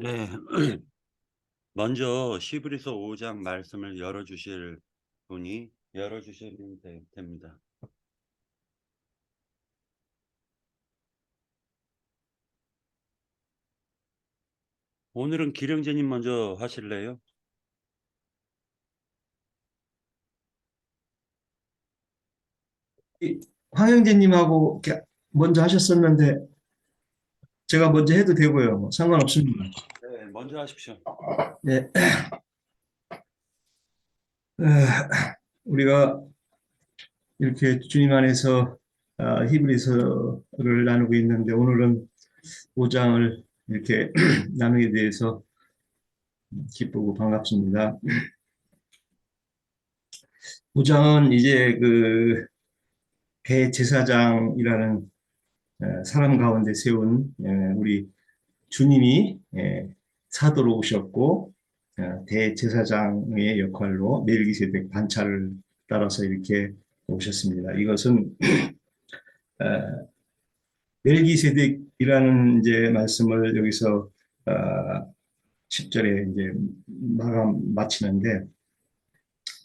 네. 먼저 히브리서 5장 말씀을 열어주실 분이 열어주시면 됩니다. 오늘은 기령제님 먼저 하실래요? 황영재님하고 이렇게 먼저 하셨었는데 제가 먼저 해도 되고요. 뭐 상관없습니다. 네, 먼저 하십시오. 네. 우리가 이렇게 주님 안에서 히브리서를 나누고 있는데 오늘은 5장을 이렇게 나누게 돼서 기쁘고 반갑습니다. 5장은 이제 그 대제사장이라는 사람 가운데 세운 우리 주님이 사도로 오셨고 대제사장의 역할로 멜기세덱 반차를 따라서 이렇게 오셨습니다. 이것은 멜기세덱이라는 이제 말씀을 여기서 10절에 이제 마치는데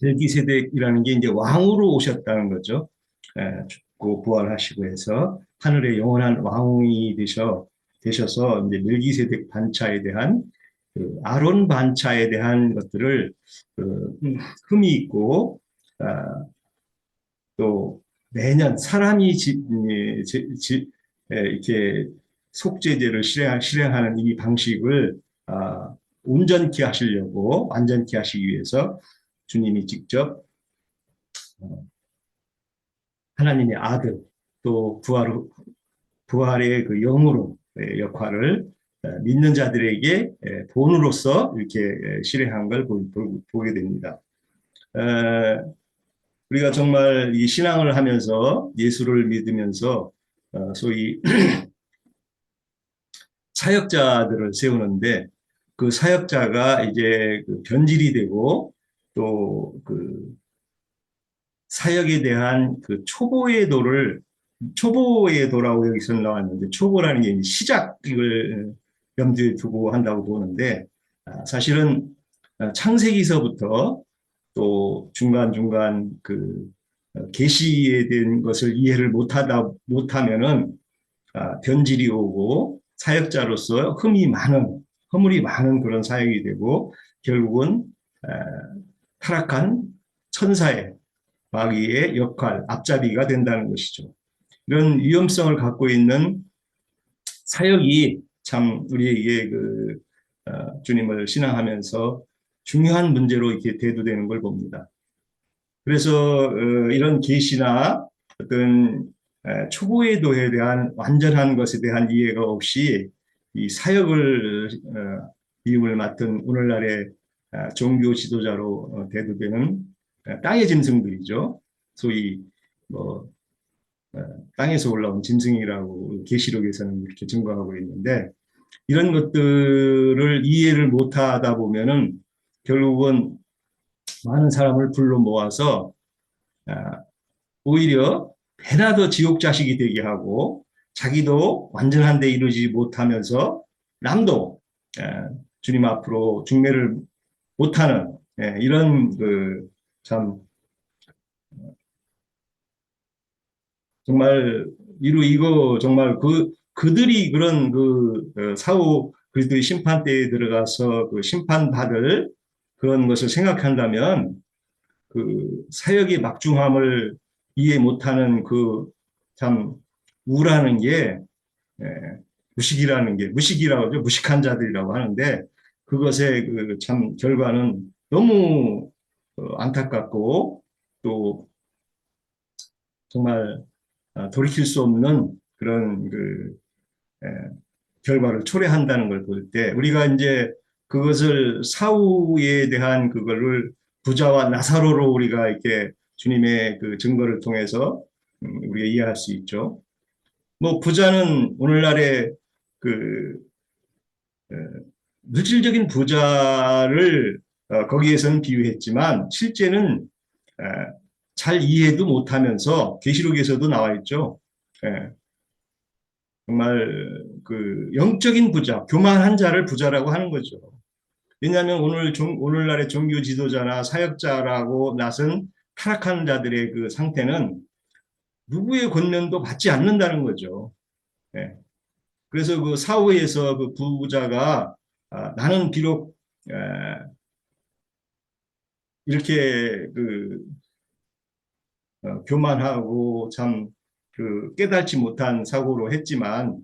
멜기세덱이라는 게 이제 왕으로 오셨다는 거죠. 죽고 부활하시고 해서 하늘의 영원한 왕이 되셔서 이제 멜기세덱 반차에 대한 그 아론 반차에 대한 것들을 그 흠이 있고 또 매년 사람이 이렇게 속죄제를 실행하는 이 방식을 온전케 하시려고 완전케 하시기 위해서 주님이 직접 하나님의 아들 또 부활의 그 영으로 역할을 믿는 자들에게 본으로서 이렇게 실행한 걸 보게 됩니다. 우리가 정말 이 신앙을 하면서 예수를 믿으면서 소위 사역자들을 세우는데 그 사역자가 이제 그 변질이 되고 또 그 사역에 대한 그 초보의 도라고 여기서 나왔는데 초보라는 게 시작을 염두에 두고 한다고 보는데 사실은 창세기서부터 또 중간중간 그 계시에 대한 것을 이해를 못하면은 변질이 오고 사역자로서 허물이 많은 그런 사역이 되고 결국은 타락한 천사의 마귀의 역할, 앞잡이가 된다는 것이죠. 이런 위험성을 갖고 있는 사역이 참 우리에게 주님을 신앙하면서 중요한 문제로 이렇게 대두되는 걸 봅니다. 그래서 이런 계시나 어떤 초보의 도에 대한 완전한 것에 대한 이해가 없이 이 사역을 미움을 맡은 오늘날의 종교 지도자로 대두되는 땅의 짐승들이죠. 소위 뭐 땅에서 올라온 짐승이라고 계시록에서는 이렇게 증거하고 있는데 이런 것들을 이해를 못하다 보면은 결국은 많은 사람을 불러 모아서 오히려 배나 더 지옥 자식이 되게 하고 자기도 완전한 데 이르지 못하면서 남도 주님 앞으로 중매를 못하는 이런 참 정말 이거 정말 그들이 그런 사후 그리스도의 심판대에 들어가서 그 심판받을 그런 것을 생각한다면 그 사역의 막중함을 이해 못하는 그 참 우라는 게 예, 무식이라고 하죠. 무식한 자들이라고 하는데 그것의 그 참 결과는 너무 안타깝고 또 정말 돌이킬 수 없는 그런 에, 결과를 초래한다는 걸 볼 때 우리가 이제 그것을 사후에 대한 그거를 부자와 나사로로 우리가 이렇게 주님의 그 증거를 통해서 우리가 이해할 수 있죠. 뭐 부자는 오늘날의 그 어, 물질적인 부자를 거기에서는 비유했지만 실제는 어, 잘 이해도 못하면서 계시록에서도 나와 있죠. 예, 정말 그 영적인 부자, 교만한 자를 부자라고 하는 거죠. 왜냐하면 오늘날의 종교 지도자나 사역자라고 나선 타락한 자들의 그 상태는 누구의 권면도 받지 않는다는 거죠. 예. 그래서 그 사후에서 그 부자가 나는 비록 이렇게 그 교만하고 참 그 깨닫지 못한 사고로 했지만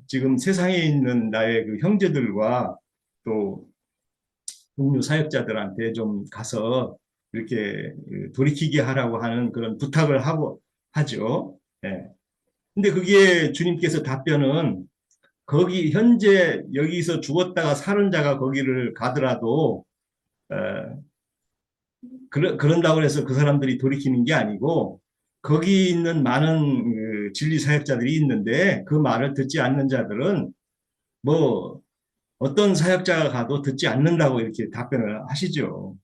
지금 세상에 있는 나의 그 형제들과 또 동료 사역자들한테 좀 가서 이렇게 돌이키게 하라고 하는 그런 부탁을 하고 하죠. 예. 근데 그게 주님께서 답변은 거기 현재 여기서 죽었다가 사는 자가 거기를 가더라도 그런다고 해서 그 사람들이 돌이키는 게 아니고 거기 있는 많은 그 진리 사역자들이 있는데 그 말을 듣지 않는 자들은 뭐 어떤 사역자가 가도 듣지 않는다고 이렇게 답변을 하시죠.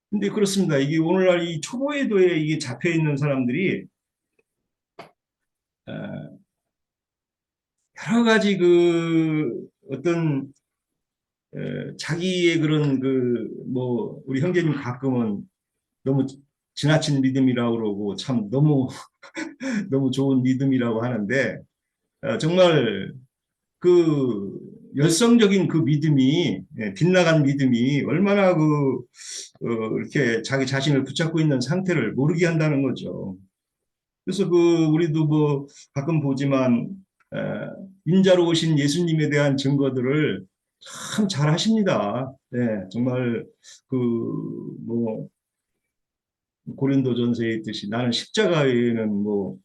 근데 그렇습니다. 이게 오늘날 이 초보에도에 이게 잡혀 있는 사람들이 여러 가지 그 어떤 자기의 그런 그 뭐 우리 형제님 가끔은 너무 지나친 믿음이라고 그러고 참 너무 너무 좋은 믿음이라고 하는데 정말 그 열성적인 그 믿음이 빗나간 믿음이 얼마나 그 이렇게 자기 자신을 붙잡고 있는 상태를 모르게 한다는 거죠. 그래서 그 우리도 뭐 가끔 보지만 인자로 오신 예수님에 대한 증거들을 참 잘하십니다. 네, 정말 그 뭐 고린도전서에 있듯이 나는 십자가 외에는 뭐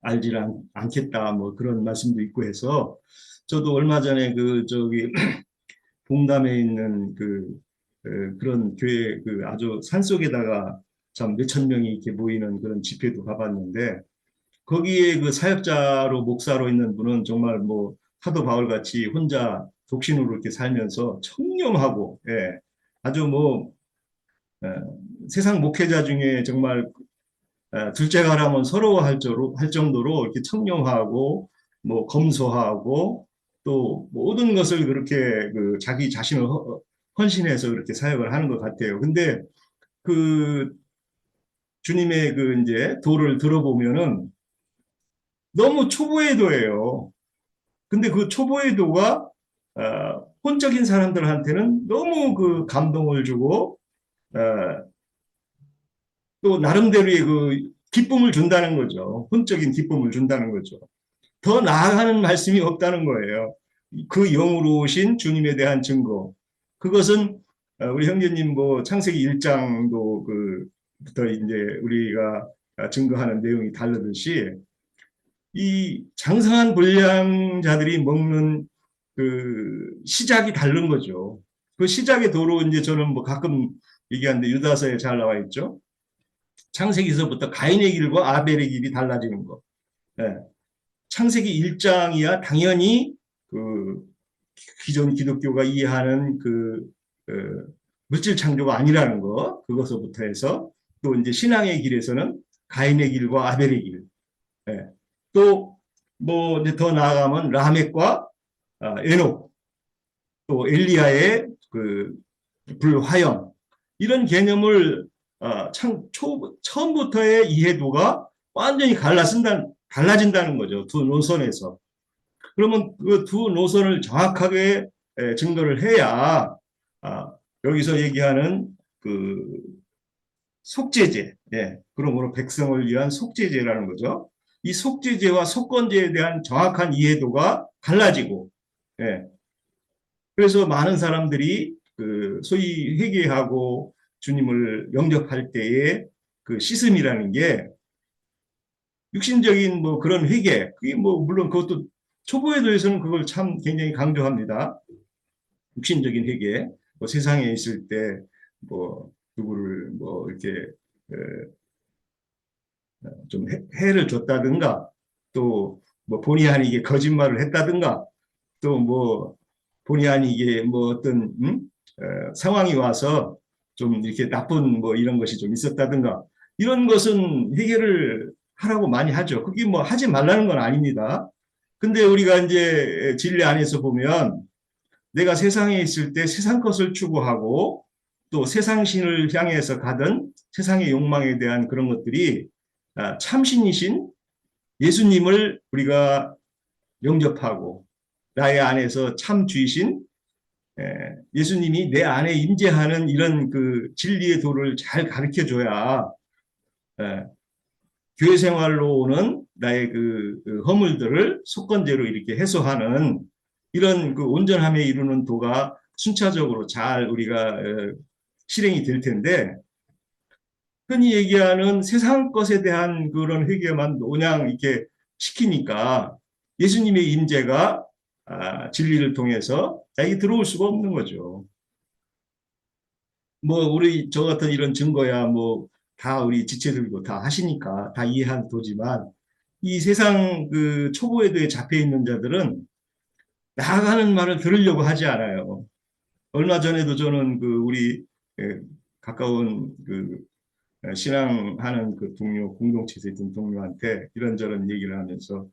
알지 않겠다 뭐 그런 말씀도 있고 해서 저도 얼마 전에 그 저기 봉담에 있는 그런 교회 그 아주 산속에다가 참 몇천 명이 이렇게 모이는 그런 집회도 가봤는데 거기에 그 사역자로 목사로 있는 분은 정말 뭐 사도 바울 같이 혼자 독신으로 이렇게 살면서 청렴하고 예, 아주 뭐 예, 세상 목회자 중에 정말 둘째가라면 서러워할 정도로 이렇게 청렴하고 뭐 검소하고 또 모든 것을 그렇게 그 자기 자신을 헌신해서 그렇게 사역을 하는 것 같아요. 근데 그 주님의 그 이제 도를 들어보면은 너무 초보의 도예요. 근데 그 초보의 도가 혼적인 사람들한테는 너무 그 감동을 주고 어, 또 나름대로의 그 기쁨을 준다는 거죠. 혼적인 기쁨을 준다는 거죠. 더 나아가는 말씀이 없다는 거예요. 그 영으로 오신 주님에 대한 증거. 그것은 우리 형제님 뭐 창세기 1장도 부터 이제 우리가 증거하는 내용이 다르듯이 이 장성한 불량자들이 먹는 그 시작이 다른 거죠. 그 시작의 도로 이제 저는 뭐 가끔 얘기하는데 유다서에 잘 나와 있죠. 창세기서부터 가인의 길과 아벨의 길이 달라지는 거. 예. 창세기 1장이야 당연히 그 기존 기독교가 이해하는 물질 창조가 아니라는 거, 그것부터 해서 또 이제 신앙의 길에서는 가인의 길과 아벨의 길, 예. 또 뭐 이제 더 나아가면 라멕과 에녹, 또 엘리야의 그 불화형 이런 개념을 처음부터의 이해도가 완전히 달라진다는 거죠. 두 노선에서. 그러면 그 두 노선을 정확하게 증거를 해야 여기서 얘기하는 그 속죄제, 예, 그러므로 백성을 위한 속죄제라는 거죠. 이 속죄제와 속건제에 대한 정확한 이해도가 달라지고, 예, 그래서 많은 사람들이 그 소위 회개하고 주님을 영접할 때의 그 씻음이라는 게 육신적인 뭐 그런 회개, 그게 뭐 물론 그것도 초보에 대해서는 그걸 참 굉장히 강조합니다. 육신적인 회개, 뭐 세상에 있을 때 뭐 누구를 뭐 이렇게 좀 해를 줬다든가 또 뭐 본의 아니게 거짓말을 했다든가 또 뭐 본의 아니게 뭐 어떤 상황이 와서 좀 이렇게 나쁜 뭐 이런 것이 좀 있었다든가 이런 것은 회개를 하라고 많이 하죠. 그게 뭐 하지 말라는 건 아닙니다. 근데 우리가 이제 진리 안에서 보면 내가 세상에 있을 때 세상 것을 추구하고 또 세상 신을 향해서 가던 세상의 욕망에 대한 그런 것들이 참신이신 예수님을 우리가 영접하고 나의 안에서 참 주이신 예수님이 내 안에 임재하는 이런 그 진리의 도를 잘 가르쳐 줘야 교회 생활로 오는 나의 그 허물들을 속건제로 이렇게 해소하는 이런 그 온전함에 이루는 도가 순차적으로 잘 우리가 실행이 될 텐데 흔히 얘기하는 세상 것에 대한 그런 회개만 그냥 이렇게 시키니까 예수님의 임재가 진리를 통해서 나에게 들어올 수가 없는 거죠. 뭐 우리 저 같은 이런 증거야 뭐 다 우리 지체들도 다 하시니까 다 이해한 도지만 이 세상 그 초보에도에 잡혀 있는 자들은 나아가는 말을 들으려고 하지 않아요. 얼마 전에도 저는 그 우리 가까운 그 신앙하는 그 동료 공동체에서 있던 동료한테 이런저런 얘기를 하면서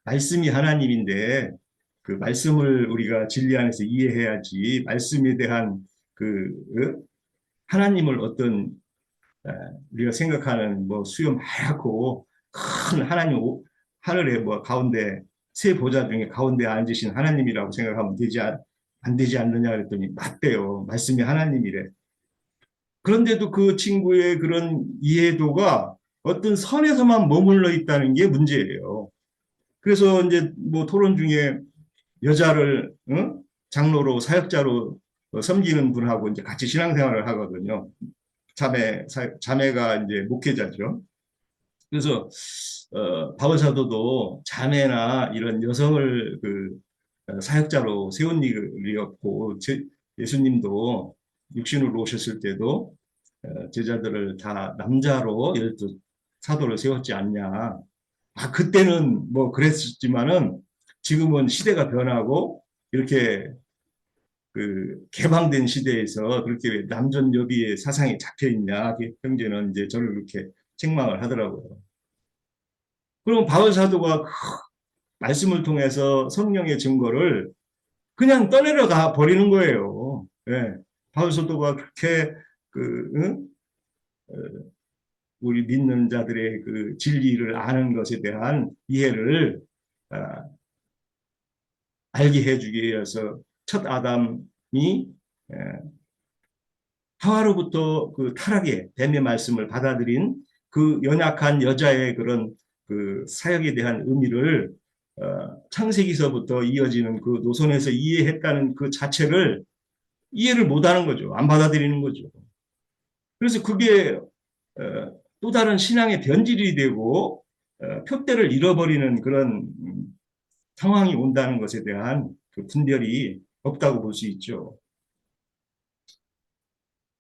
말씀이 하나님인데 그 말씀을 우리가 진리 안에서 이해해야지 말씀에 대한 그 하나님을 어떤 우리가 생각하는 뭐 수요 많고 큰 하나님 하늘에 뭐 가운데 세 보좌 중에 가운데 앉으신 하나님이라고 생각하면 안 되지 않느냐 그랬더니 맞대요. 말씀이 하나님이래. 그런데도 그 친구의 그런 이해도가 어떤 선에서만 머물러 있다는 게 문제예요. 그래서 이제 뭐 토론 중에 여자를 장로로 사역자로 섬기는 분하고 이제 같이 신앙생활을 하거든요. 자매가 이제 목회자죠. 그래서 바울 사도도 자매나 이런 여성을 그 사역자로 세운 일이 없고 예수님도 육신으로 오셨을 때도 제자들을 다 남자로 12 사도를 세웠지 않냐. 그때는 뭐 그랬지만은 지금은 시대가 변하고 이렇게 그 개방된 시대에서 그렇게 남존 여비의 사상이 잡혀 있냐. 형제는 이제 저를 그렇게 책망을 하더라고요. 그럼 바울 사도가 말씀을 통해서 성령의 증거를 그냥 떠내려가 버리는 거예요. 예. 바울 사도가 그렇게 그 우리 믿는 자들의 그 진리를 아는 것에 대한 이해를 아, 알게 해주기 위해서 첫 아담이 하와로부터 그 타락의 뱀의 말씀을 받아들인 그 연약한 여자의 그런 그 사역에 대한 의미를 창세기서부터 이어지는 그 노선에서 이해했다는 그 자체를 이해를 못하는 거죠. 안 받아들이는 거죠. 그래서 그게 또 다른 신앙의 변질이 되고 표대를 잃어버리는 그런 상황이 온다는 것에 대한 그 분별이 없다고 볼 수 있죠.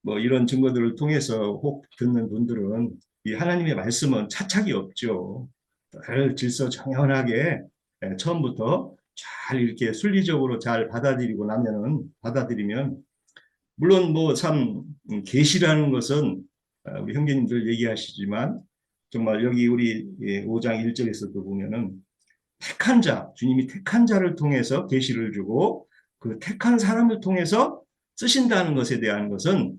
뭐 이런 증거들을 통해서 혹 듣는 분들은 이 하나님의 말씀은 차착이 없죠. 늘 질서정연하게 처음부터 잘 이렇게 순리적으로 잘 받아들이면 물론 뭐 참 계시라는 것은 우리 형제님들 얘기하시지만 정말 여기 우리 5장 1절에서도 보면은 택한 자, 주님이 택한 자를 통해서 계시를 주고 그 택한 사람을 통해서 쓰신다는 것에 대한 것은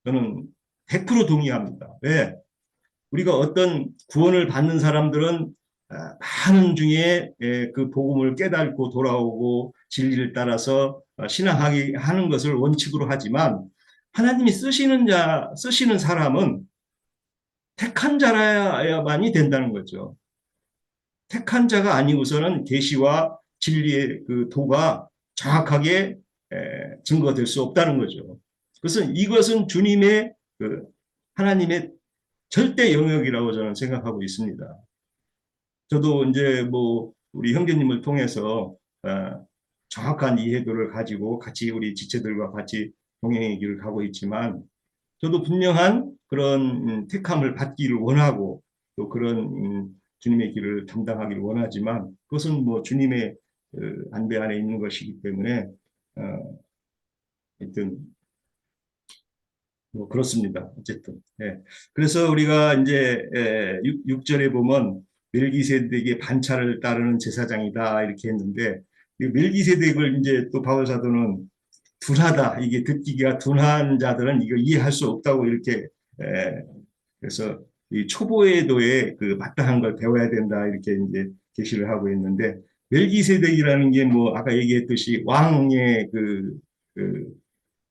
저는 100% 동의합니다. 왜? 우리가 어떤 구원을 받는 사람들은 많은 중에 그 복음을 깨닫고 돌아오고 진리를 따라서 신앙하게 하는 것을 원칙으로 하지만 하나님이 쓰시는 사람은 택한 자라야만이 된다는 거죠. 택한 자가 아니고서는 계시와 진리의 그 도가 정확하게 증거될 수 없다는 거죠. 그것은 이것은 주님의 그 하나님의 절대 영역이라고 저는 생각하고 있습니다. 저도 이제 뭐 우리 형제님을 통해서 정확한 이해도를 가지고 같이 우리 지체들과 같이 동행의 길을 가고 있지만 저도 분명한 그런 택함을 받기를 원하고 또 그런 주님의 길을 담당하기를 원하지만 그것은 뭐 주님의 안배 안에 있는 것이기 때문에 하여튼 뭐 그렇습니다. 어쨌든. 예. 그래서 우리가 이제 6절에 보면 멜기세덱의 반차를 따르는 제사장이다 이렇게 했는데 이 멜기세덱을 이제 또 바울 사도는 둔하다. 이게 듣기가 둔한 자들은 이거 이해할 수 없다고 이렇게 그래서 이 초보에도에 그 마땅한 걸 배워야 된다 이렇게 이제 계시를 하고 있는데 멜기세덱이라는 게 뭐 아까 얘기했듯이 왕의 그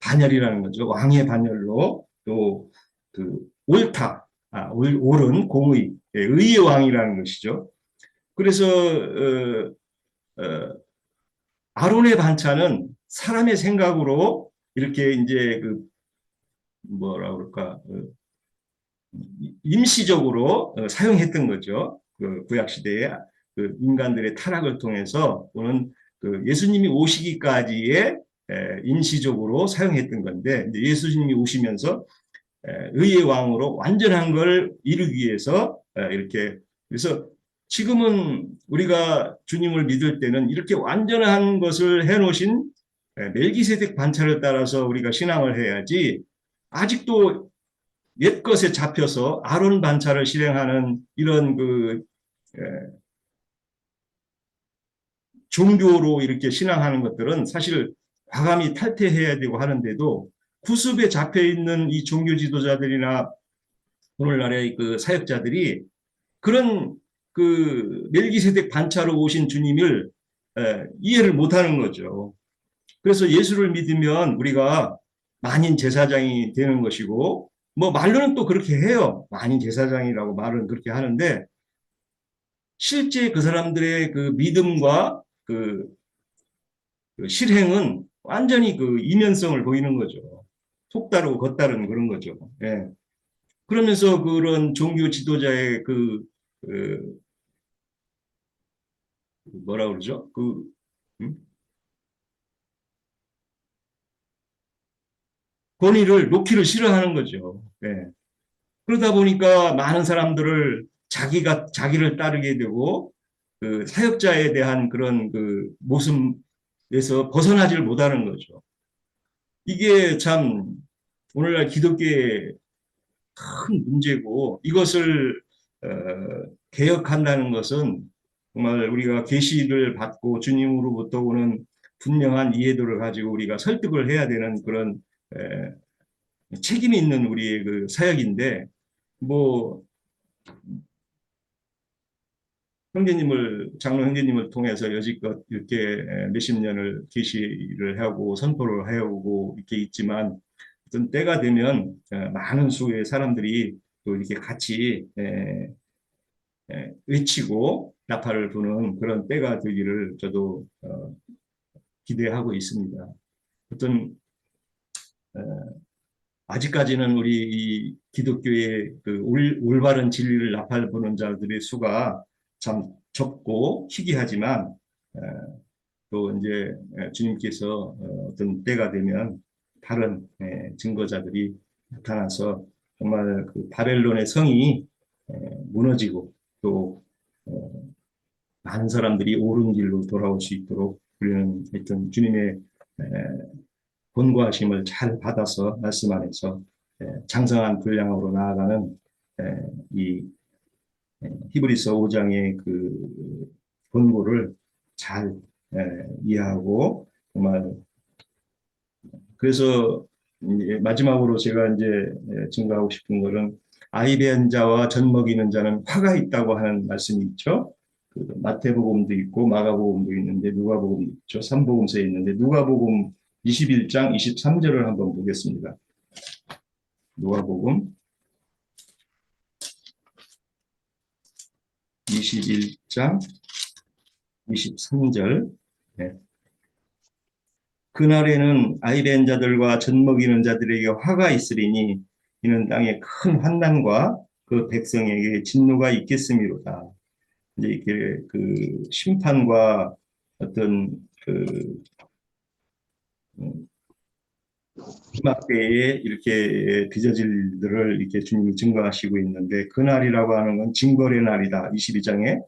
반열이라는 거죠. 왕의 반열로 또 그 옳다, 옳은 공의, 의의 왕이라는 것이죠. 그래서 아론의 반차는 사람의 생각으로 이렇게 이제 그 뭐라 그럴까 임시적으로 사용했던 거죠. 그 구약 시대에 그 인간들의 타락을 통해서 또는 그 예수님이 오시기까지의 임시적으로 사용했던 건데 이제 예수님이 오시면서 의의 왕으로 완전한 걸 이루기 위해서 이렇게 그래서 지금은 우리가 주님을 믿을 때는 이렇게 완전한 것을 해놓으신 멜기세덱 반차를 따라서 우리가 신앙을 해야지 아직도 옛것에 잡혀서 아론 반차를 실행하는 이런 그 종교로 이렇게 신앙하는 것들은 사실 과감히 탈퇴해야 되고 하는데도 구습에 잡혀 있는 이 종교 지도자들이나 오늘날의 그 사역자들이 그런 그 멜기세덱 반차로 오신 주님을 이해를 못하는 거죠. 그래서 예수를 믿으면 우리가 만인 제사장이 되는 것이고 뭐 말로는 또 그렇게 해요. 만인 제사장이라고 말은 그렇게 하는데 실제 그 사람들의 그 믿음과 그 실행은 완전히 그 이면성을 보이는 거죠. 속다르고 겉다른 그런 거죠. 예. 그러면서 그런 종교 지도자의 그 뭐라 그러죠? 음? 권위를 놓기를 싫어하는 거죠. 예. 그러다 보니까 많은 사람들을 자기를 따르게 되고 그 사역자에 대한 그런 그 모습에서 벗어나질 못하는 거죠. 이게 참 오늘날 기독교의 큰 문제고 이것을 개혁한다는 것은 정말 우리가 계시를 받고 주님으로부터 오는 분명한 이해도를 가지고 우리가 설득을 해야 되는 그런 책임이 있는 우리의 그 사역인데 뭐 장로 형제님을 통해서 여지껏 이렇게 몇십 년을 계시를 하고 선포를 해오고 이렇게 있지만 어떤 때가 되면 많은 수의 사람들이 또 이렇게 같이 외치고 나팔을 부는 그런 때가 되기를 저도 기대하고 있습니다. 어떤 아직까지는 우리 이 기독교의 그 올바른 진리를 나팔 부는 자들의 수가 참 적고 희귀하지만 또 이제 주님께서 어떤 때가 되면 다른 증거자들이 나타나서 정말 그 바벨론의 성이 무너지고 또 많은 사람들이 옳은 길로 돌아올 수 있도록 우리는 하여튼 주님의 권고하심을 잘 받아서 말씀 안에서 장성한 분량으로 나아가는 이 히브리서 5장의 그 권고를 잘 이해하고 정말 그래서 마지막으로 제가 이제 증거하고 싶은 것은 아이 배은 자와 젖 먹이는 자는 화가 있다고 하는 말씀이 있죠. 그 마태복음도 있고 마가복음도 있는데 누가복음도 있죠. 삼복음서에 있는데 누가복음 21장 23절을 한번 보겠습니다. 누가복음 21장 23절 네. 그날에는 아이벤 자들과 젖먹이는 자들에게 화가 있으리니 이는 땅에 큰 환난과 그 백성에게 진노가 있겠음이로다. 이제 이렇게 그 심판과 어떤 그 마지막 때에 이렇게 빚어질 일들을 이렇게 주님이 증거하시고 있는데 그날이라고 하는 건 징벌의 날이다. 22장에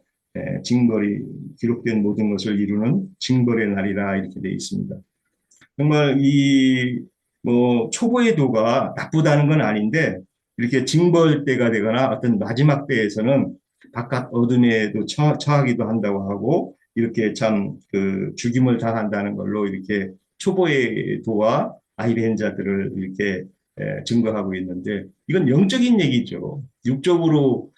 징벌이 기록된 모든 것을 이루는 징벌의 날이라 이렇게 되어 있습니다. 정말 이 뭐 초보의 도가 나쁘다는 건 아닌데 이렇게 징벌 때가 되거나 어떤 마지막 때에서는 바깥 어둠에도 처하기도 한다고 하고 이렇게 참 그 죽임을 당한다는 걸로 이렇게 초보의 도와 아이벤자들을 이렇게 증거하고 있는데 이건 영적인 얘기죠. 육적으로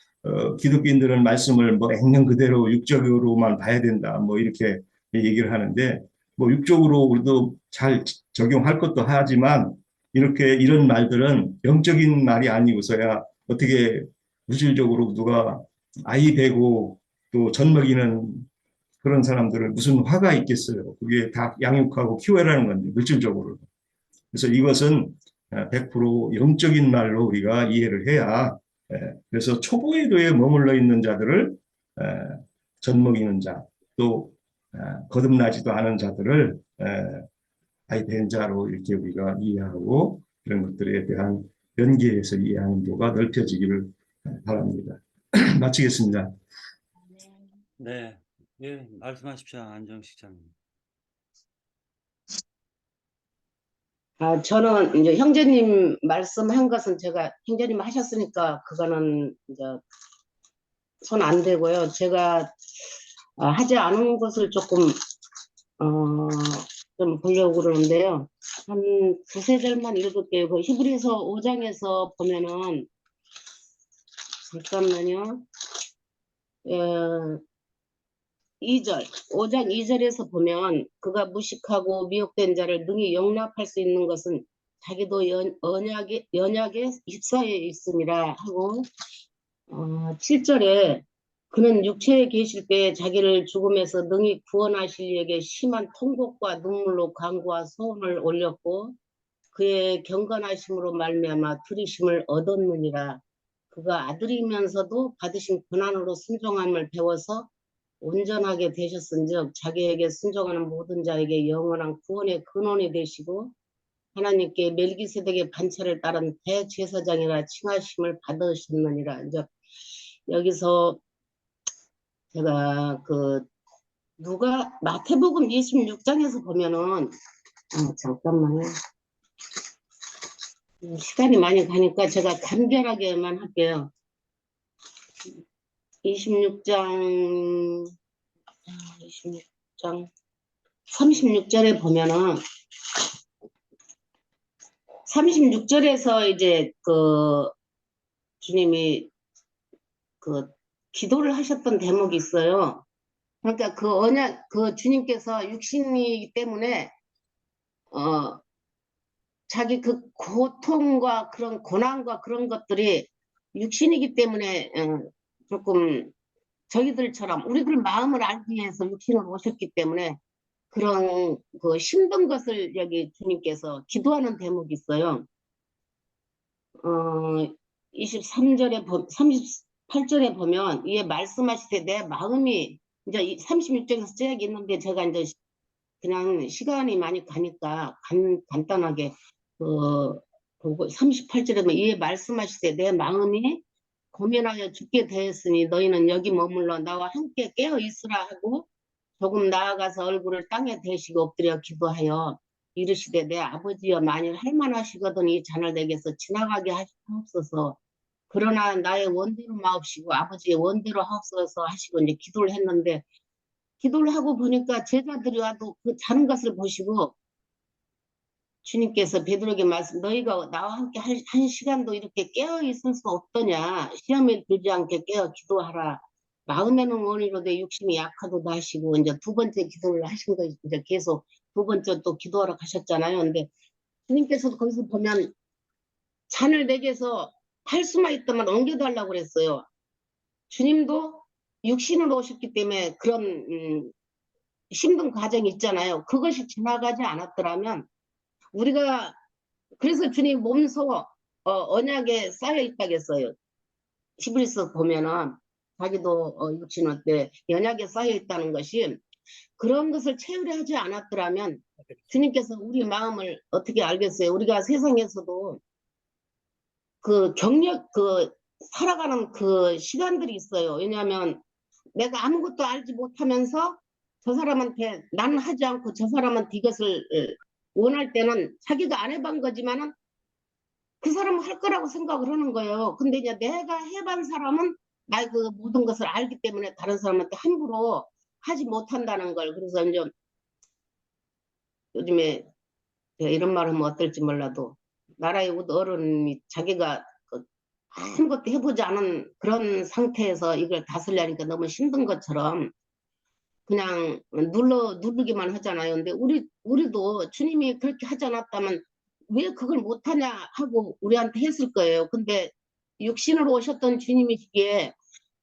기독교인들은 말씀을 뭐 액면 그대로 육적으로만 봐야 된다. 뭐 이렇게 얘기를 하는데 뭐 육적으로 우리도 잘 적용할 것도 하지만 이렇게 이런 말들은 영적인 말이 아니고서야 어떻게 물질적으로 누가 아이 베고 또 젖 먹이는 그런 사람들을 무슨 화가 있겠어요. 그게 다 양육하고 키워라는 건데 물질적으로. 그래서 이것은 100% 영적인 말로 우리가 이해를 해야 그래서 초보의도에 머물러 있는 자들을 젖먹이는 자, 또 거듭나지도 않은 자들을 아이된 자로 이렇게 우리가 이해하고 그런 것들에 대한 연계해서 이해하는 도가 넓혀지기를 바랍니다. 마치겠습니다. 네, 예, 말씀하십시오, 안정식 장님. 저는 이제 형제님 말씀한 것은 제가 형제님 하셨으니까 그거는 이제 손 안 대고요. 제가 하지 않은 것을 조금 좀 보려고 그러는데요. 한 두세 절만 읽을게요. 그 히브리서 5장에서 보면은 잠깐만요. 2절, 5장 2절에서 보면 그가 무식하고 미혹된 자를 능히 용납할 수 있는 것은 자기도 연약에 휩싸여 있음이라 하고 7절에 그는 육체에 계실 때 자기를 죽음에서 능히 구원하실 이에게 심한 통곡과 눈물로 간구와 소원을 올렸고 그의 경건하심으로 말미암아 들으심을 얻었느니라. 그가 아들이면서도 받으신 고난으로 순종함을 배워서 온전하게 되셨은즉 자기에게 순종하는 모든 자에게 영원한 구원의 근원이 되시고 하나님께 멜기세덱의 반차를 따른 대제사장이라 칭하심을 받으셨느니라. 이제 여기서 제가 누가 마태복음 26장에서 보면은 잠깐만요. 시간이 많이 가니까 제가 간결하게만 할게요. 26장 36절에 보면은 36절에서 이제 주님이 기도를 하셨던 대목이 있어요. 그러니까 주님께서 육신이기 때문에 자기 고통과 그런 고난과 그런 것들이 육신이기 때문에 조금 저희들처럼 우리들 마음을 알기 위해서 육신으로 오셨기 때문에 그런 힘든 것을 여기 주님께서 기도하는 대목이 있어요. 23절에 38절에 보면 이에 말씀하시되 내 마음이 이제 36절에서 제약이 있는데 제가 이제 그냥 시간이 많이 가니까 간단하게 보고 38절에 보면 이에 말씀하시되 내 마음이 고민하여 죽게 되었으니 너희는 여기 머물러 나와 함께 깨어 있으라 하고 조금 나아가서 얼굴을 땅에 대시고 엎드려 기도하여 이르시되 내 아버지여 만일 할만하시거든 이 잔을 내게서 지나가게 하옵소서. 그러나 나의 원대로 마옵시고 아버지의 원대로 하옵소서 하시고 이제 기도를 했는데 기도를 하고 보니까 제자들이 와도 그 자는 것을 보시고 주님께서 베드로에게 말씀 너희가 나와 함께 한 시간도 이렇게 깨어 있을 수 없더냐 시험에 들지 않게 깨어 기도하라. 마음에는 원이로되 육신이 약하도다 하시고 이제 두 번째 기도를 하신 거 이제 계속 두 번째 또 기도하러 가셨잖아요. 근데 주님께서도 거기서 보면 잔을 내게서 할 수만 있다면 옮겨달라고 그랬어요. 주님도 육신으로 오셨기 때문에 그런 힘든 과정이 있잖아요. 그것이 지나가지 않았더라면 우리가 그래서 주님 몸소 언약에 쌓여 있다겠어요. 히브리서 보면은 자기도 육신할 때 연약에 쌓여 있다는 것이 그런 것을 채우려 하지 않았더라면 주님께서 우리 마음을 어떻게 알겠어요? 우리가 세상에서도 살아가는 시간들이 있어요. 왜냐하면 내가 아무것도 알지 못하면서 저 사람한테 나는 하지 않고 저 사람한테 이것을 원할 때는 자기가 안 해본 거지만은 그 사람은 할 거라고 생각을 하는 거예요. 근데 이제 내가 해본 사람은 나의 그 모든 것을 알기 때문에 다른 사람한테 함부로 하지 못한다는 걸. 그래서 이제 요즘에 제가 이런 말 하면 어떨지 몰라도 나라의 어른이 자기가 그 아무것도 해보지 않은 그런 상태에서 이걸 다스리려니까 너무 힘든 것처럼 그냥 누르기만 하잖아요. 근데 우리도 주님이 그렇게 하지 않았다면 왜 그걸 못하냐 하고 우리한테 했을 거예요. 근데 육신으로 오셨던 주님이시기에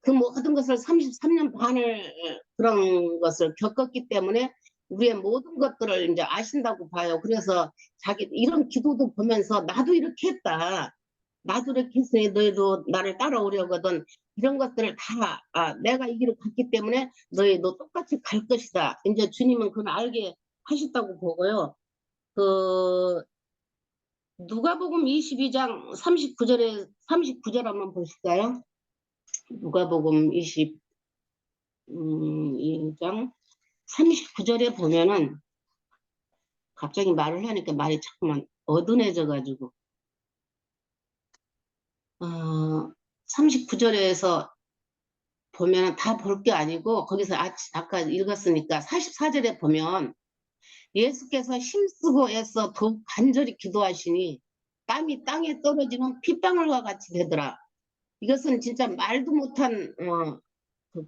그 모든 것을 33년 반을 그런 것을 겪었기 때문에 우리의 모든 것들을 이제 아신다고 봐요. 그래서 자기 이런 기도도 보면서 나도 이렇게 했다. 나도 이렇게 했으니 너희도 나를 따라오려거든. 이런 것들을 다 내가 이 길을 갔기 때문에 너희도 똑같이 갈 것이다. 이제 주님은 그걸 알게 하셨다고 보고요. 그 누가복음 22장 39절 한번 보실까요? 누가복음 22장 39절에 보면은 갑자기 말을 하니까 말이 자꾸만 어둔해져 가지고 39절에서 보면은 다 볼 게 아니고 거기서 아까 읽었으니까 44절에 보면 예수께서 힘쓰고 애써 더욱 간절히 기도하시니 땀이 땅에 떨어지는 핏방울과 같이 되더라. 이것은 진짜 말도 못한 그,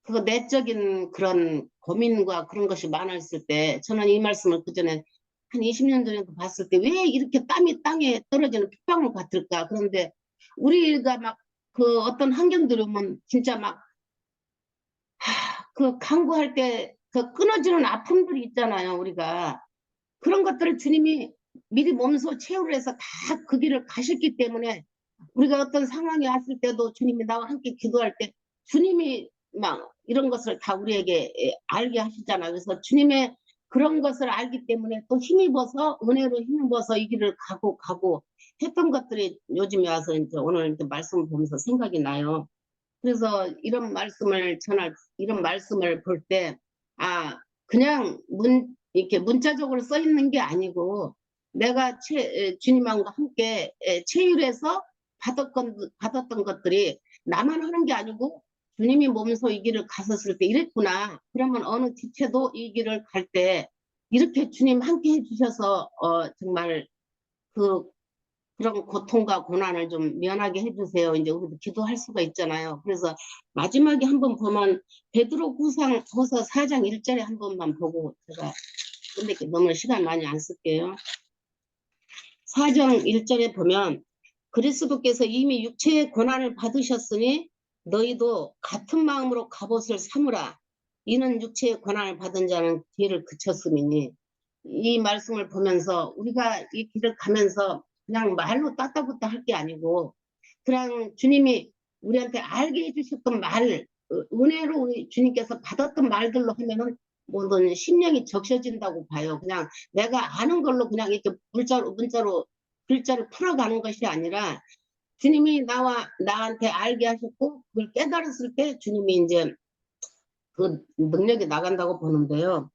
그 내적인 그런 고민과 그런 것이 많았을 때 저는 이 말씀을 그 전에 한 20년 전에도 봤을 때 왜 이렇게 땀이 땅에 떨어지는 핏방울 같을까? 그런데 우리가 막 그 어떤 환경들이 오면 진짜 막 그 간구할 때 그 끊어지는 아픔들이 있잖아요, 우리가. 그런 것들을 주님이 미리 몸소 체험을 해서 다 그 길을 가셨기 때문에 우리가 어떤 상황이 왔을 때도 주님이 나와 함께 기도할 때 주님이 막 이런 것을 다 우리에게 알게 하시잖아요. 그래서 주님의 그런 것을 알기 때문에 또 힘입어서 은혜로 힘입어서 이 길을 가고 했던 것들이 요즘에 와서 이제 오늘 이제 말씀을 보면서 생각이 나요. 그래서 이런 말씀을 볼 때, 그냥 이렇게 문자적으로 써 있는 게 아니고, 내가 주님과 함께 체휼해서 받았던 것들이 나만 하는 게 아니고, 주님이 몸소 이 길을 갔었을 때 이랬구나. 그러면 어느 지체도 이 길을 갈 때, 이렇게 주님 함께 해주셔서, 정말 그 그런 고통과 고난을 좀 면하게 해주세요. 이제 우리도 기도할 수가 있잖아요. 그래서 마지막에 한번 보면 베드로후서 4장 1절에 한 번만 보고 제가 근데 너무 시간 많이 안 쓸게요. 4장 1절에 보면 그리스도께서 이미 육체의 고난을 받으셨으니 너희도 같은 마음으로 갑옷을 삼으라. 이는 육체의 고난을 받은 자는 뒤를 그쳤음이니 이 말씀을 보면서 우리가 이 길을 가면서 그냥 말로 따따붙다 할 게 아니고 그냥 주님이 우리한테 알게 해주셨던 말, 은혜로 우리 주님께서 받았던 말들로 하면은 모든 심령이 적셔진다고 봐요. 그냥 내가 아는 걸로 그냥 이렇게 문자로 글자를 풀어가는 것이 아니라 주님이 나한테 알게 하셨고 그걸 깨달았을 때 주님이 이제 그 능력이 나간다고 보는데요.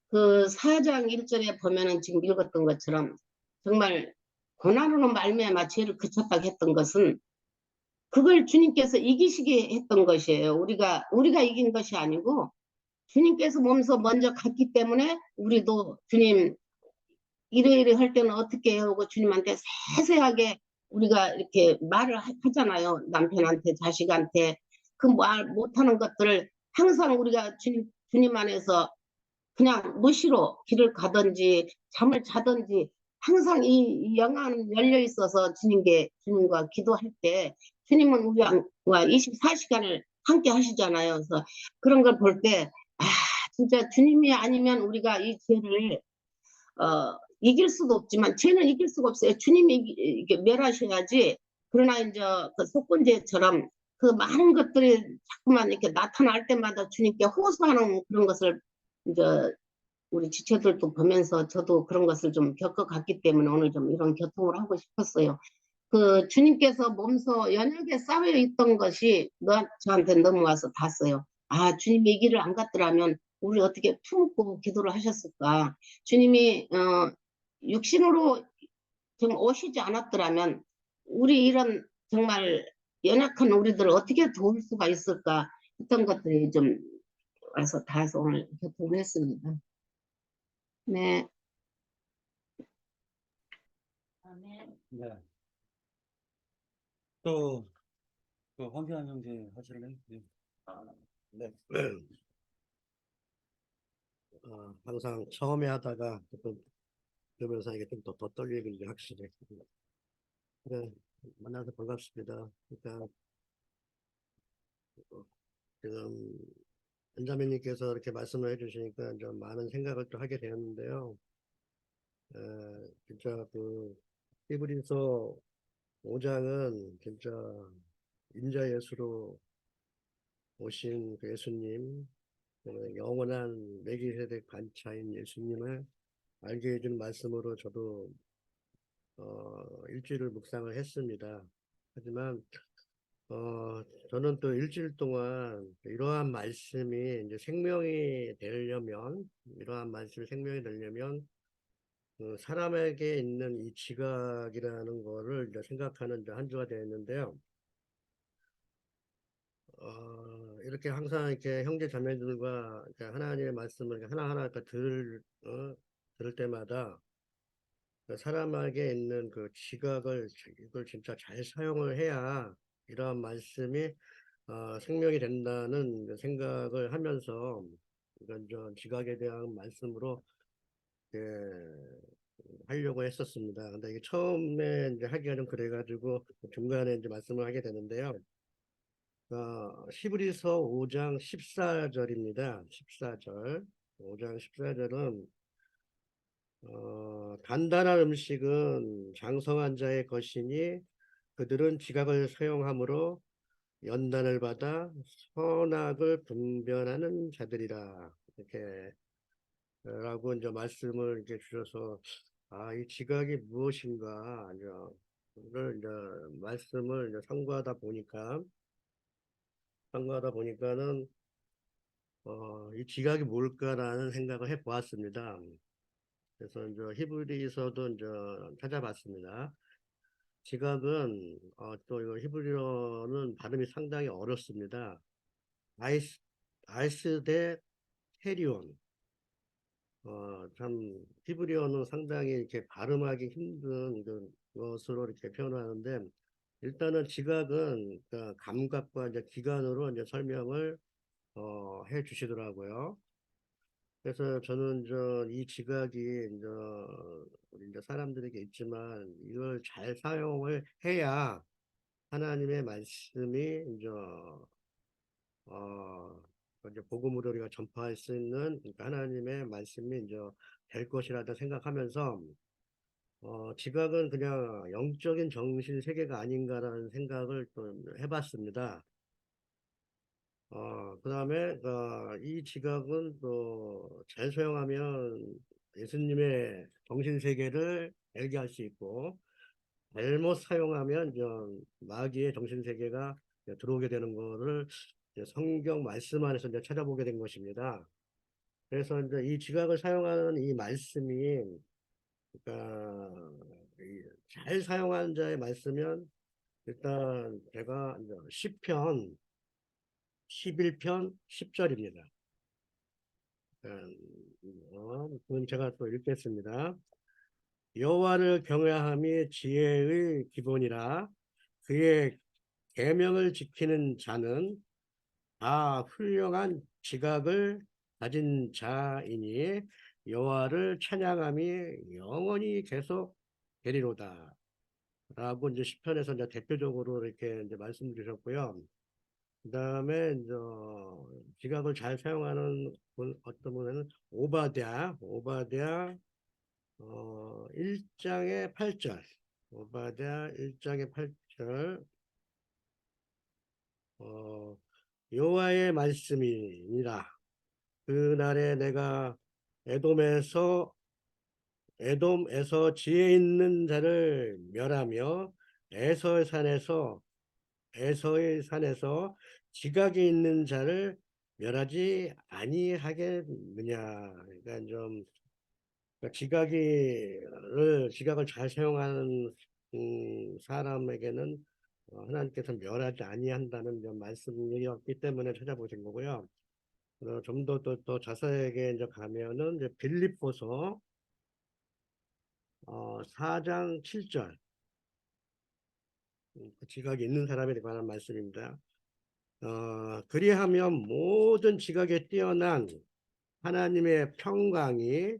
그 4장 1절에 보면은 지금 읽었던 것처럼 정말 고난으로 말미암아 죄를 그쳤다고 했던 것은 그걸 주님께서 이기시게 했던 것이에요. 우리가 이긴 것이 아니고 주님께서 몸소 먼저 갔기 때문에 우리도 주님 이래 할 때는 어떻게 해요? 하고 주님한테 세세하게 우리가 이렇게 말을 하잖아요. 남편한테, 자식한테. 그 말 못하는 것들을 항상 우리가 주님 안에서 그냥 무시로 길을 가든지 잠을 자든지 항상 이 영안은 열려 있어서 주님과 기도할 때 주님은 우리와 24시간을 함께 하시잖아요. 그래서 그런 걸 볼 때, 진짜 주님이 아니면 우리가 이 죄를, 이길 수도 없지만, 죄는 이길 수가 없어요. 주님이 이게 멸하셔야지. 그러나 이제 그 속건제처럼 그 많은 것들이 자꾸만 이렇게 나타날 때마다 주님께 호소하는 그런 것을 이제 우리 지체들도 보면서 저도 그런 것을 좀 겪어갔기 때문에 오늘 좀 이런 교통을 하고 싶었어요. 그 주님께서 몸소 연약에 쌓여 있던 것이 저한테 넘어와서 닿았어요. 주님이 이 길을 안 갔더라면 우리 어떻게 품고 기도를 하셨을까? 주님이 육신으로 좀 오시지 않았더라면 우리 이런 정말 연약한 우리들을 어떻게 도울 수가 있을까? 했던 것들이 좀 와서 닿아서 오늘 교통을 했습니다. 네. 아멘. 네. 또, 황교안 형제 하실래요? 네. 네. 항상 처음에 하다가 그러면서 이게 좀 더 떨리는 게 확실히. 네, 만나서 반갑습니다. 그러니까 지금 엔자매님께서 이렇게 말씀을 해주시니까 좀 많은 생각을 또 하게 되었는데요. 진짜 그 히브리서 5장은 진짜 인자 예수로 오신 그 예수님, 영원한 멜기세덱 반차인 예수님을 알게 해준 말씀으로 저도 일주일을 묵상을 했습니다. 하지만 저는 또 일주일 동안 이러한 말씀이 이제 생명이 되려면, 이러한 말씀이 생명이 되려면 그 사람에게 있는 이 지각이라는 거를 이제 생각하는 이제 한 주가 되었는데요. 이렇게 항상 이렇게 형제 자매들과 이렇게 하나님의 말씀을 하나하나 이렇게 들을 때마다 그 사람에게 있는 그 지각을 이걸 진짜 잘 사용을 해야 이러한 말씀이 생명이 된다는 생각을 하면서 이건 저 지각에 대한 말씀으로 하려고 했었습니다. 근데 이게 처음에 이제 하기가 좀 그래가지고 중간에 이제 말씀을 하게 되는데요. 히브리서 5장 14절입니다. 14절. 5장 14절은 단단한 음식은 장성한 자의 것이니 그들은 지각을 사용함으로 연단을 받아 선악을 분별하는 자들이라. 이렇게 라고 이제 말씀을 이렇게 주셔서 이 지각이 무엇인가 이제 말씀을 이제 상고하다 보니까는 이 지각이 뭘까라는 생각을 해 보았습니다. 그래서 이제 히브리서도 이제 찾아봤습니다. 지각은 또 이거 히브리어는 발음이 상당히 어렵습니다. 아이스 대 테리온. 참 히브리어는 상당히 이렇게 발음하기 힘든 것으로 이렇게 표현하는데 일단은 지각은 그 감각과 이제 기관으로 이제 설명을 해 주시더라고요. 그래서 저는 이 지각이 우리 이제 사람들에게 있지만 이걸 잘 사용을 해야 하나님의 말씀이 이제 복음으로 우리가 전파할 수 있는 그러니까 하나님의 말씀이 될 것이라고 생각하면서 지각은 그냥 영적인 정신 세계가 아닌가라는 생각을 또 해봤습니다. 그 다음에 이 지각은 또 잘 사용하면 예수님의 정신 세계를 알게 할 수 있고 잘못 사용하면 마귀의 정신 세계가 들어오게 되는 거를 이제 성경 말씀 안에서 이제 찾아보게 된 것입니다. 그래서 이제 이 지각을 사용하는 이 말씀이 그러니까 잘 사용하는 자의 말씀은 일단 제가 이제 시편 11편 10절입니다. 그건 제가 또 읽겠습니다. 여호와를 경외함이 지혜의 기본이라 그의 계명을 지키는 자는 다 훌륭한 지각을 가진 자이니 여호와를 찬양함이 영원히 계속 되리로다. 라고 이제 시편에서 이제 대표적으로 이렇게 이제 말씀 주셨고요. 그 다음에 지각을 잘 사용하는 어떤 분은 오바댜 1장의 8절 오바댜 1장의 8절 여호와의 말씀이니라. 그날에 내가 에돔에서 지혜 있는 자를 멸하며 에서의 산에서 지각이 있는 자를 멸하지 아니하겠느냐. 그러니까 좀 그러니까 지각을 잘 사용하는 사람에게는 하나님께서 멸하지 아니한다는 이런 말씀이었기 때문에 찾아보신 거고요. 좀 더 자세하게 이제 가면은 이제 빌립보서 4장 7절 지각이 있는 사람에 관한 말씀입니다. 그리하면 모든 지각에 뛰어난 하나님의 평강이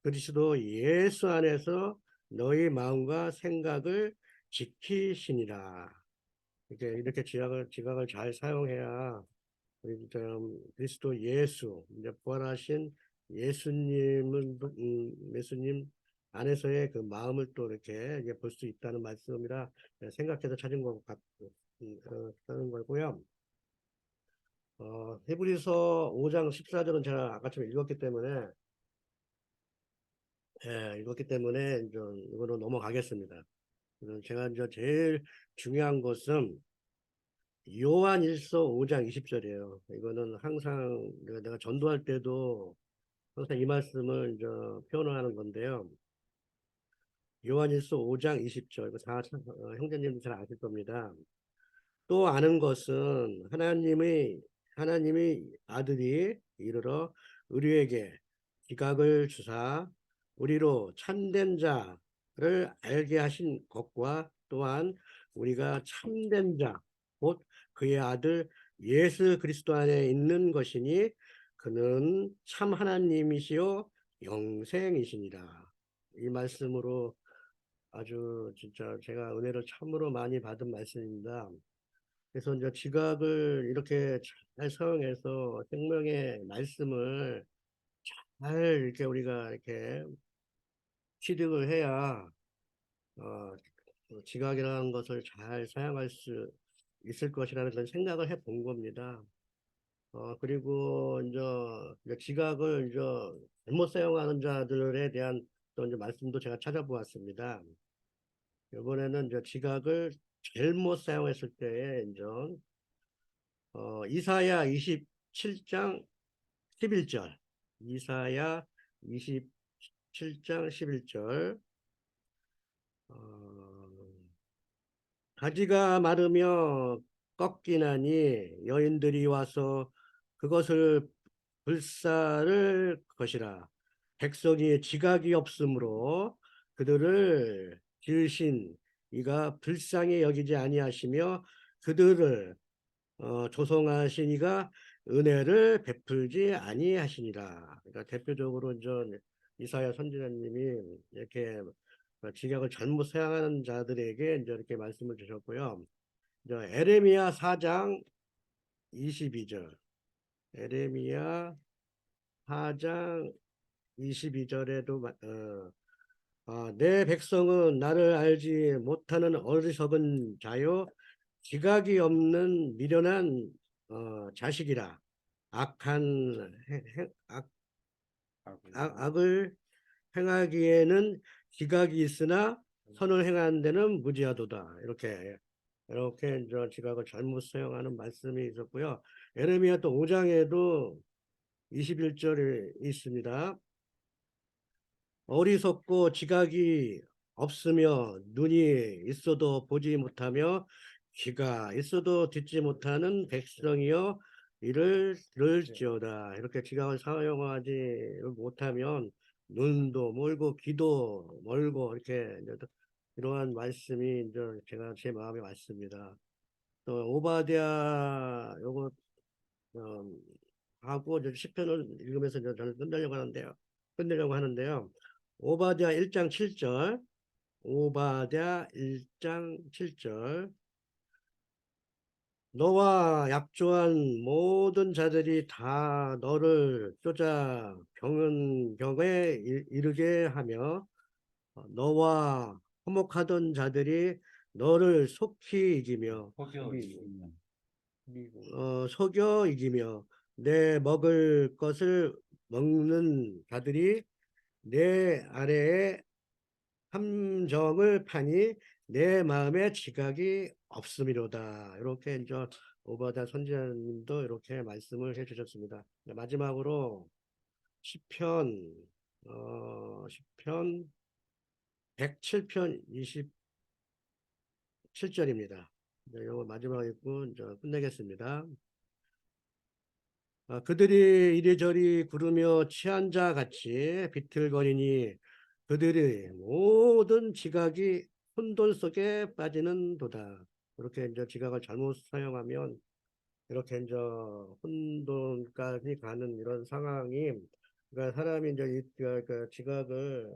그리스도 예수 안에서 너희 마음과 생각을 지키시니라. 이렇게 지각을 잘 사용해야 우리 그리스도 예수, 이제 부활하신 예수님 안에서의 그 마음을 또 이렇게 볼 수 있다는 말씀이라 생각해서 찾은 것 같고, 하는 거고요. 히브리서 5장 14절은 제가 아까처럼 읽었기 때문에, 이제 이거로 넘어가겠습니다. 제가 이제 제일 중요한 것은 요한일서 5장 20절이에요. 이거는 항상 내가 전도할 때도 항상 이 말씀을 이제 표현하는 건데요. 요한일서 5장 20절, 이거 다 형제님들 잘 아실 겁니다. 또 아는 것은 하나님의 아들이 이르러 우리에게 지각을 주사 우리로 참된 자를 알게 하신 것과 또한 우리가 참된 자, 곧 그의 아들 예수 그리스도 안에 있는 것이니 그는 참 하나님이시요 영생이시니라. 이 말씀으로 아주 진짜 제가 은혜를 참으로 많이 받은 말씀입니다. 그래서 이제 지각을 이렇게 잘 사용해서 생명의 말씀을 잘 이렇게 우리가 이렇게 취득을 해야 지각이라는 것을 잘 사용할 수 있을 것이라는 그런 생각을 해본 겁니다. 그리고 이제 지각을 이제 잘못 사용하는 자들에 대한 또 이제 말씀도 제가 찾아보았습니다. 이번에는 이제 지각을 잘못 사용했을 때에 이제 이사야 27장 11절 이사야 27장 11절 가지가 마르며 꺾이나니 여인들이 와서 그것을 불사를 것이라. 백성이 지각이 없으므로 그들을 지으신 이가 불쌍히 여기지 아니하시며 그들을 조성하신 이가 은혜를 베풀지 아니하시니라. 그러니까 대표적으로 이제 이사야 선지자님이 이렇게 지각을 잘못 사용하는 자들에게 이제 이렇게 말씀을 주셨고요. 이제 에레미야 4장 22절. 에레미야 4장 22절에도 내 백성은 나를 알지 못하는 어리석은 자요 지각이 없는 미련한 자식이라. 악을 행하기에는 지각이 있으나 선을 행하는 데는 무지하도다. 이렇게 이제 지각을 잘못 사용하는 말씀이 있었고요. 에레미야 또 5장에도 21절에 있습니다. 어리석고 지각이 없으며 눈이 있어도 보지 못하며 귀가 있어도 듣지 못하는 백성이여 이를 들을지어다. 이렇게 지각을 사용하지 못하면 눈도 멀고 귀도 멀고 이렇게 이러한 말씀이 이제 제 마음에 왔습니다. 또 오바댜 요거 하고 이제 시편을 읽으면서 이제 저는 끝내려고 하는데요. 오바댜 1장 7절, 오바댜 1장 7절. 너와 약조한 모든 자들이 다 너를 쫓아 병에 이르게 하며 너와 화목하던 자들이 너를 속히 이기며 속여 이기며 내 먹을 것을 먹는 자들이 내 아래에 함정을 파니 내 마음에 지각이 없음이로다. 이렇게 이제 오바댜 선지자님도 이렇게 말씀을 해주셨습니다. 네, 마지막으로 시편 107편 27절입니다. 네, 이거 마지막 읽고 이제 끝내겠습니다. 그들이 이리저리 구르며 취한 자 같이 비틀거리니 그들의 모든 지각이 혼돈 속에 빠지는도다. 이렇게 이제 지각을 잘못 사용하면 이렇게 이제 혼돈까지 가는 이런 상황이, 그러니까 사람이 이제 그 지각을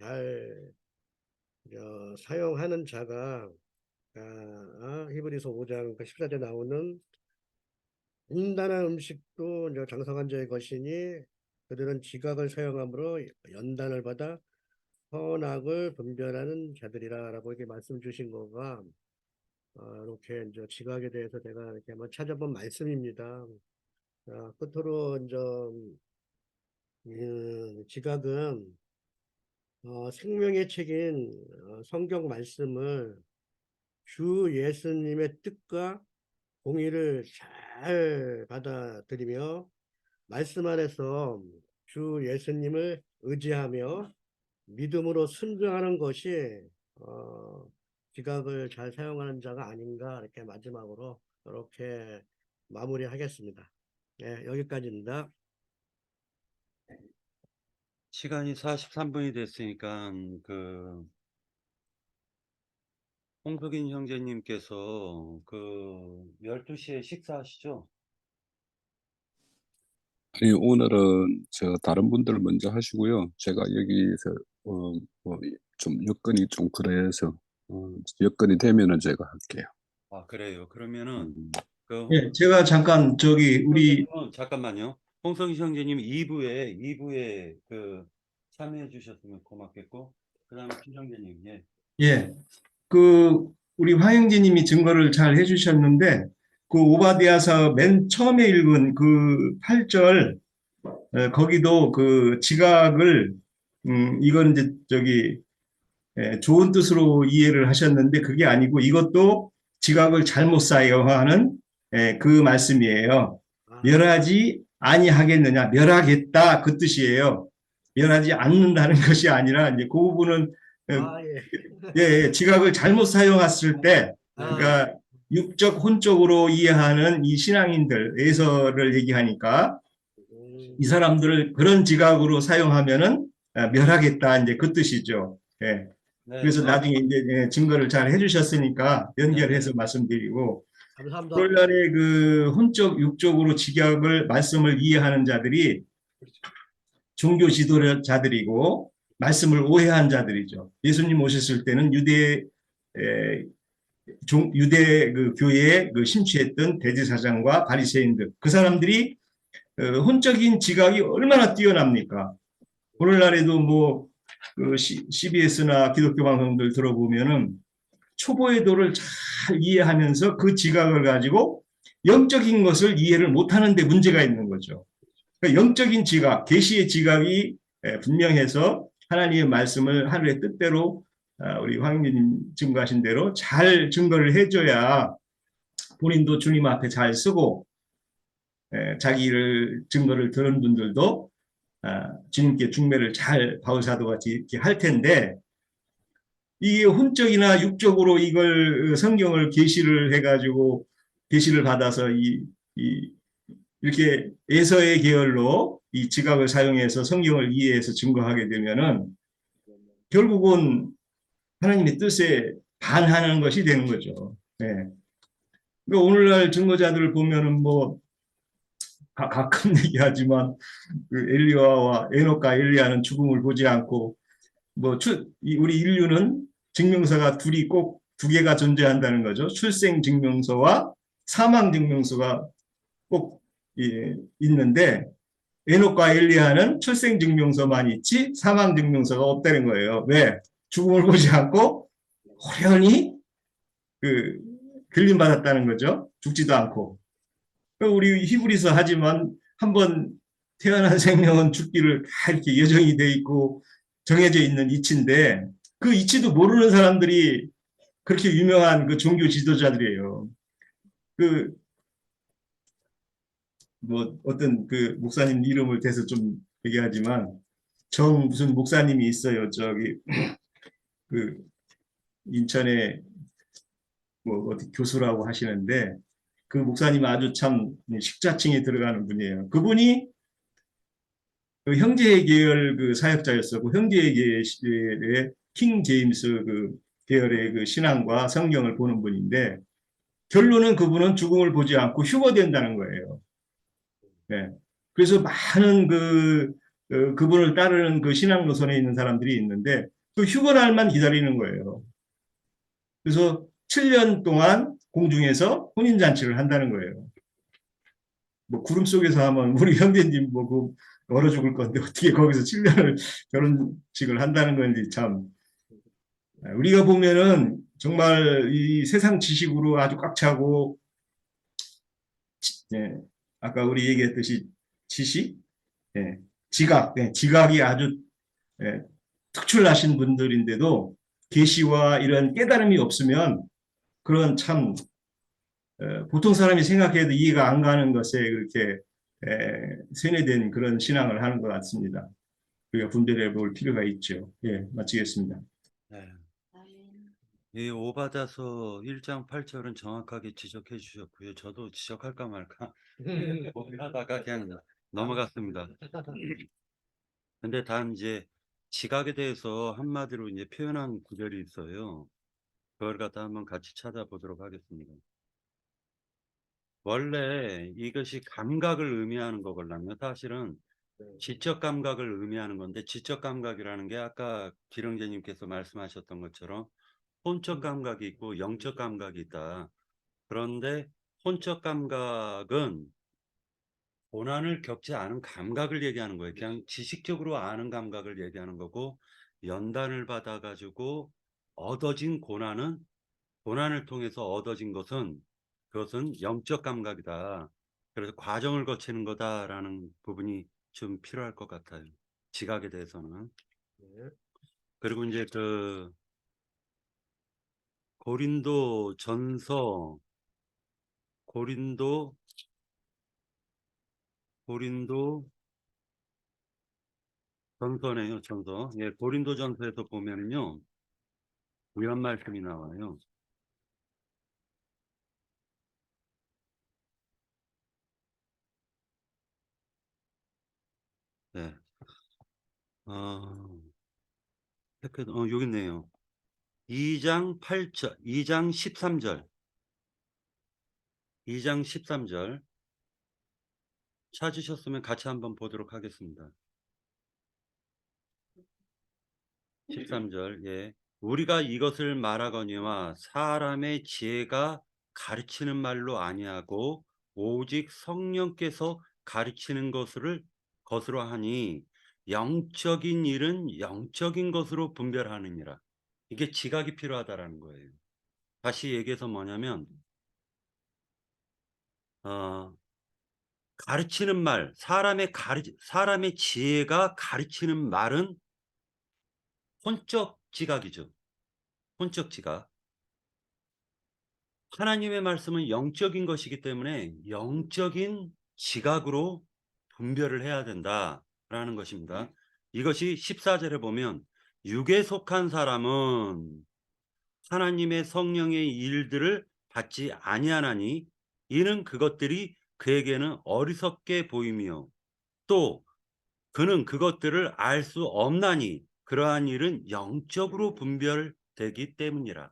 잘 사용하는 자가 히브리서 5장 14절에 나오는 음란한 음식도 이제 장성한 자의 것이니 그들은 지각을 사용함으로 연단을 받아 선악을 분별하는 자들이라라고 이렇게 말씀 주신 거가 이렇게 이제 지각에 대해서 제가 이렇게 한번 찾아본 말씀입니다. 끝으로 이제 지각은 생명의 책인 성경 말씀을 주 예수님의 뜻과 공의를 잘 받아들이며 말씀 안에서 주 예수님을 의지하며 믿음으로 순종하는 것이 지각을 잘 사용하는 자가 아닌가, 이렇게 마지막으로 이렇게 마무리하겠습니다. 네, 여기까지입니다. 시간이 43분이 됐으니까 홍석인 형제님께서 12시에 식사하시죠? 아니, 오늘은 다른 분들 먼저 하시고요. 제가 여기서 좀 여건이 좀 그래서 여건이 되면은 제가 할게요. 아, 그래요. 그러면은 예, 제가 잠깐 우리 형제님은 잠깐만요. 홍석인 형제님 2부에 참여해 주셨으면 고맙겠고, 그다음에 kim 형제님, 예. 예, 우리 화영진님이 증거를 잘 해주셨는데 오바댜서 맨 처음에 읽은 8절 거기도 지각을 이건 이제 좋은 뜻으로 이해를 하셨는데 그게 아니고 이것도 지각을 잘못 사용하는 그 말씀이에요. 멸하지 아니하겠느냐, 멸하겠다 그 뜻이에요. 멸하지 않는다는 것이 아니라 이제 그 부분은 예, 지각을 잘못 사용했을 때, 그러니까 육적 혼적으로 이해하는 이 신앙인들 예서를 얘기하니까 이 사람들을 그런 지각으로 사용하면은 멸하겠다 이제 그 뜻이죠. 예. 네, 그래서 나중에 이제 증거를 잘 해주셨으니까 연결해서 말씀드리고, 감사합니다. 오늘날의 혼적 육적으로 말씀을 이해하는 자들이 종교 지도자들이고 말씀을 오해한 자들이죠. 예수님 오셨을 때는 유대 교회에 심취했던 대제사장과 바리새인들, 그 사람들이 혼적인 지각이 얼마나 뛰어납니까? 오늘날에도 CBS나 기독교 방송들 들어보면은 초보의 도를 잘 이해하면서 그 지각을 가지고 영적인 것을 이해를 못하는 데 문제가 있는 거죠. 그러니까 영적인 지각, 계시의 지각이 분명해서 하나님의 말씀을 하늘의 뜻대로 우리 황민님 증거하신 대로 잘 증거를 해줘야 본인도 주님 앞에 잘 쓰고 자기를 증거를 들은 분들도 주님께 중매를 잘 바울사도같이 이렇게 할 텐데, 이게 혼적이나 육적으로 이걸 성경을 계시를 해가지고 계시를 받아서 이렇게 예서의 계열로 이 지각을 사용해서 성경을 이해해서 증거하게 되면은 결국은 하나님의 뜻에 반하는 것이 되는 거죠. 네. 그러니까 오늘날 증거자들을 보면은 가끔 얘기하지만 엘리야와 에녹과 엘리야는 죽음을 보지 않고 우리 인류는 증명서가 꼭 두 개가 존재한다는 거죠. 출생 증명서와 사망 증명서가 꼭 있는데 에녹과 엘리야는 출생 증명서만 있지 사망 증명서가 없다는 거예요. 왜? 죽음을 보지 않고 호련히 길림 받았다는 거죠. 죽지도 않고. 우리 히브리서 하지만 한번 태어난 생명은 죽기를 다 이렇게 예정이 돼 있고 정해져 있는 이치인데, 그 이치도 모르는 사람들이 그렇게 유명한 종교 지도자들이에요. 뭐 어떤 그 목사님 이름을 대서 좀 얘기하지만 정 무슨 목사님이 있어요. 저기 그 인천에 뭐 어디 교수라고 하시는데 그 목사님 아주 참 식자층에 들어가는 분이에요. 그분이 그 형제 계열 그 사역자였었고 형제 계열의 킹 제임스 그 계열의 그 신앙과 성경을 보는 분인데 결론은 그분은 죽음을 보지 않고 휴거된다는 거예요. 네. 그래서 많은 그분을 따르는 그 신앙 노선에 있는 사람들이 있는데 그 휴거날만 기다리는 거예요. 그래서 7년 동안 공중에서 혼인잔치를 한다는 거예요. 뭐 구름 속에서 하면 우리 형제님 뭐그 얼어 죽을 건데 어떻게 거기서 7년을 결혼식을 한다는 건지 참 우리가 보면은 정말 이 세상 지식으로 아주 꽉 차고 예, 아까 우리 얘기했듯이 지식, 예, 지각, 지각이 아주 예, 특출나신 분들인데도 계시와 이런 깨달음이 없으면 그런 참 보통 사람이 생각해도 이해가 안 가는 것에 그렇게 세뇌된 그런 신앙을 하는 것 같습니다. 우리가 분별해 볼 필요가 있죠. 예, 마치겠습니다. 네. 아유, 이 오바다서 1장 8절은 정확하게 지적해 주셨고요. 저도 지적할까 말까 고민하다가 그냥 넘어갔습니다. 근데 단 이제 지각에 대해서 한마디로 이제 표현한 구절이 있어요. 그걸 갖다 한번 같이 찾아보도록 하겠습니다. 원래 이것이 감각을 의미하는 거걸랑요. 사실은 지적 감각을 의미하는 건데 지적 감각이라는 게 아까 기령제님께서 말씀하셨던 것처럼 혼적 감각이 있고 영적 감각이 있다. 그런데 혼적 감각은 고난을 겪지 않은 감각을 얘기하는 거예요. 그냥 지식적으로 아는 감각을 얘기하는 거고 연단을 받아가지고 얻어진 고난을 통해서 얻어진 것은 그것은 영적 감각이다. 그래서 과정을 거치는 거다라는 부분이 좀 필요할 것 같아요. 지각에 대해서는. 네. 그리고 이제 고린도 전서 고린도 전서네요. 전서. 예, 고린도 전서에서 보면은요. 이런 말씀이 나와요. 네. 여기 있네요. 2장 8절, 2장 13절. 2장 13절. 찾으셨으면 같이 한번 보도록 하겠습니다. 13절. 예. 우리가 이것을 말하거니와 사람의 지혜가 가르치는 말로 아니하고 오직 성령께서 가르치는 것으로 하니 영적인 일은 영적인 것으로 분별하느니라. 이게 지각이 필요하다라는 거예요. 다시 얘기해서 뭐냐면 가르치는 말, 사람의 지혜가 가르치는 말은 혼적 지각이죠. 혼적 지각. 하나님의 말씀은 영적인 것이기 때문에 영적인 지각으로 분별을 해야 된다라는 것입니다. 이것이 14절에 보면 육에 속한 사람은 하나님의 성령의 일들을 받지 아니하나니 이는 그것들이 그에게는 어리석게 보이며 또 그는 그것들을 알 수 없나니 그러한 일은 영적으로 분별되기 때문이라.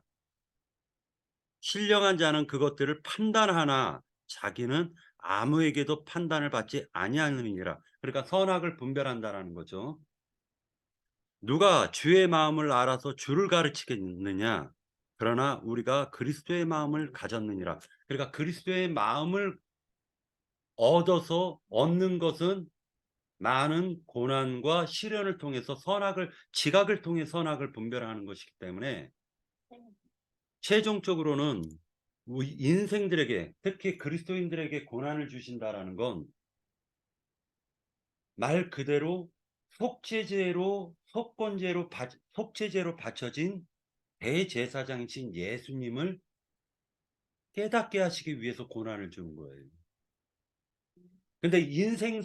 신령한 자는 그것들을 판단하나 자기는 아무에게도 판단을 받지 아니하느니라. 그러니까 선악을 분별한다라는 거죠. 누가 주의 마음을 알아서 주를 가르치겠느냐? 그러나 우리가 그리스도의 마음을 가졌느니라. 그러니까 그리스도의 마음을 얻는 것은 많은 고난과 시련을 통해서 지각을 통해 선악을 분별하는 것이기 때문에 최종적으로는 우리 인생들에게 특히 그리스도인들에게 고난을 주신다라는 건 말 그대로 속죄제로 바쳐진 대제사장이신 예수님을 깨닫게 하시기 위해서 고난을 주는 거예요. 근데 인생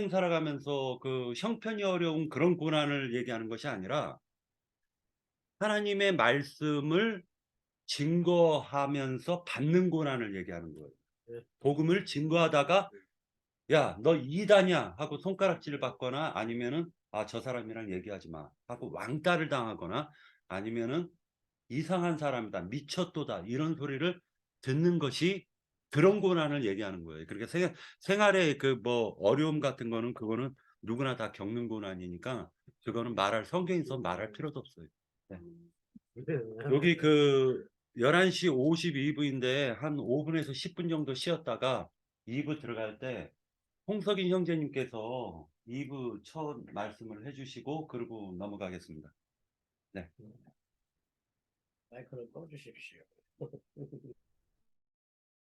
살아가면서 그 형편이 어려운 그런 고난을 얘기하는 것이 아니라 하나님의 말씀을 증거하면서 받는 고난을 얘기하는 거예요. 네. 복음을 증거하다가 야, 너 이단이야 하고 손가락질을 받거나 아니면은 아, 저 사람이랑 얘기하지 마 하고 왕따를 당하거나 아니면은 이상한 사람이다, 미쳤도다 이런 소리를 듣는 것이 그런 고난을 얘기하는 거예요. 그러니까 생활의 그 뭐 어려움 같은 거는 그거는 누구나 다 겪는 고난이니까 그거는 성경에서 말할 필요도 없어요. 네. 여기 그 11시 52분인데 한 5분에서 10분 정도 쉬었다가 2부 들어갈 때 홍석인 형제님께서 2부 첫 말씀을 해주시고 그러고 넘어가겠습니다. 네. 마이크를 꺼주십시오.